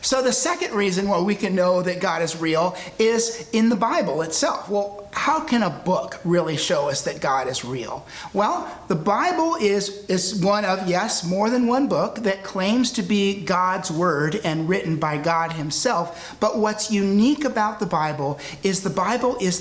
So the second reason why we can know that God is real is in the Bible itself. Well, how can a book really show us that God is real? Well, the Bible is one of, yes, more than one book that claims to be God's word and written by God himself. But what's unique about the Bible is the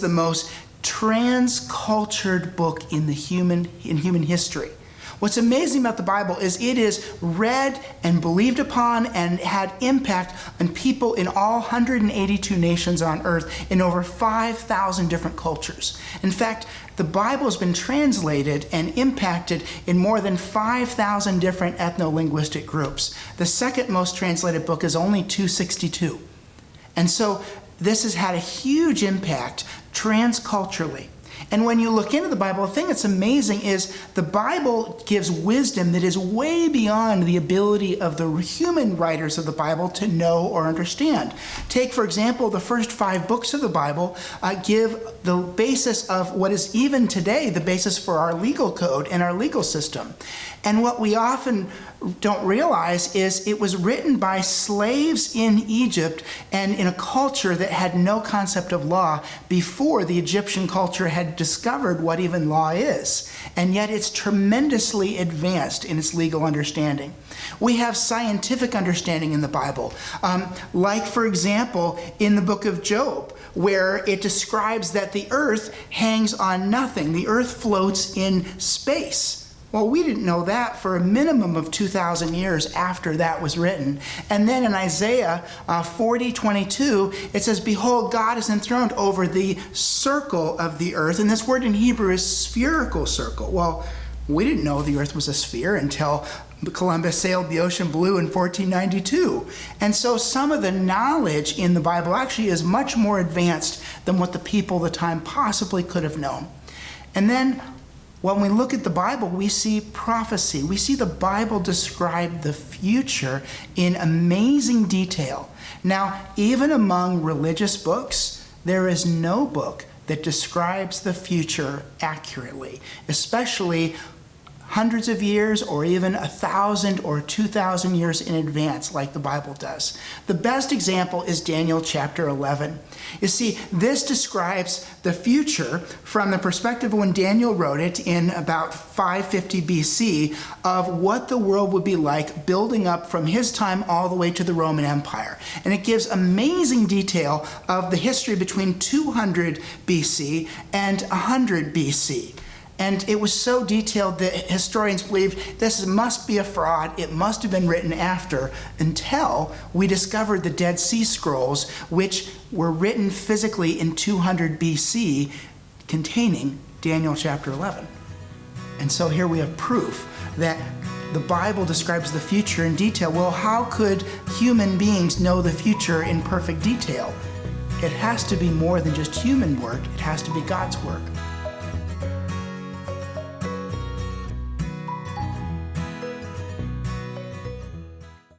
most transcultured book in human history. What's amazing about the Bible is it is read and believed upon and had impact on people in all 182 nations on earth in over 5,000 different cultures. In fact, the Bible has been translated and impacted in more than 5,000 different ethno-linguistic groups. The second most translated book is only 262. And so this has had a huge impact transculturally. And when you look into the Bible, the thing that's amazing is the Bible gives wisdom that is way beyond the ability of the human writers of the Bible to know or understand. Take, for example, the first 5 books of the Bible give the basis of what is even today the basis for our legal code and our legal system. And what we often don't realize is it was written by slaves in Egypt and in a culture that had no concept of law before the Egyptian culture had discovered what even law is. And yet it's tremendously advanced in its legal understanding. We have scientific understanding in the Bible, like, for example, in the book of Job, where it describes that the earth hangs on nothing. The earth floats in space. Well, we didn't know that for a minimum of 2,000 years after that was written. And then in Isaiah 40:22, it says, "Behold, God is enthroned over the circle of the earth." And this word in Hebrew is spherical circle. Well, we didn't know the earth was a sphere until Columbus sailed the ocean blue in 1492. And so some of the knowledge in the Bible actually is much more advanced than what the people of the time possibly could have known. And then when we look at the Bible, we see prophecy. We see the Bible describe the future in amazing detail. Now, even among religious books, there is no book that describes the future accurately, especially hundreds of years or even 1,000 or 2,000 years in advance like the Bible does. The best example is Daniel chapter 11. You see, this describes the future from the perspective of when Daniel wrote it in about 550 BC of what the world would be like building up from his time all the way to the Roman Empire. And it gives amazing detail of the history between 200 BC and 100 BC. And it was so detailed that historians believe this must be a fraud. It must have been written after, until we discovered the Dead Sea Scrolls, which were written physically in 200 BC, containing Daniel chapter 11. And so here we have proof that the Bible describes the future in detail. Well, how could human beings know the future in perfect detail? It has to be more than just human work. It has to be God's work.